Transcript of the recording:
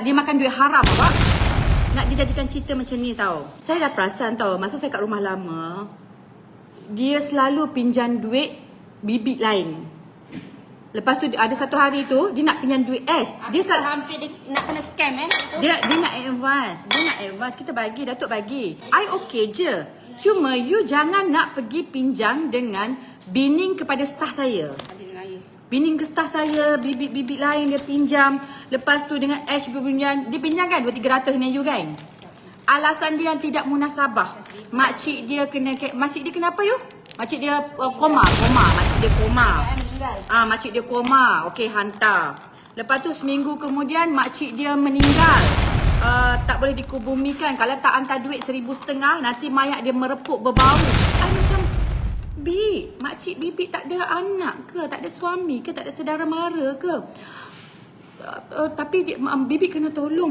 dia makan duit haram awak. Nak dijadikan cerita macam ni tau. Saya dah perasan tau, masa saya kat rumah lama, dia selalu pinjam duit bibik lain. Lepas tu ada satu hari tu dia nak pinjam duit Ash. Dia hampir nak kena scam Dia nak advance. Dia nak advance. Kita bagi, Datuk bagi. I okey je. Cuma you jangan nak pergi pinjam dengan bining kepada staff saya. Bining ke staff saya, bibik-bibik lain dia pinjam. Lepas tu dengan Ash dia pinjam kan 200-300 dengan you kan. Alasan dia yang tidak munasabah. Makcik dia kena apa you? Makcik dia koma. Makcik dia koma. Makcik dia koma. Okey, hantar. Lepas tu seminggu kemudian makcik dia meninggal. Tak boleh dikubumikan. Kalau tak hantar duit 1,500, nanti mayat dia merepuk berbau. Macam makcik bibik tak ada anak ke? Tak ada suami ke? Tak ada saudara mara ke? Tapi bibik kena tolong.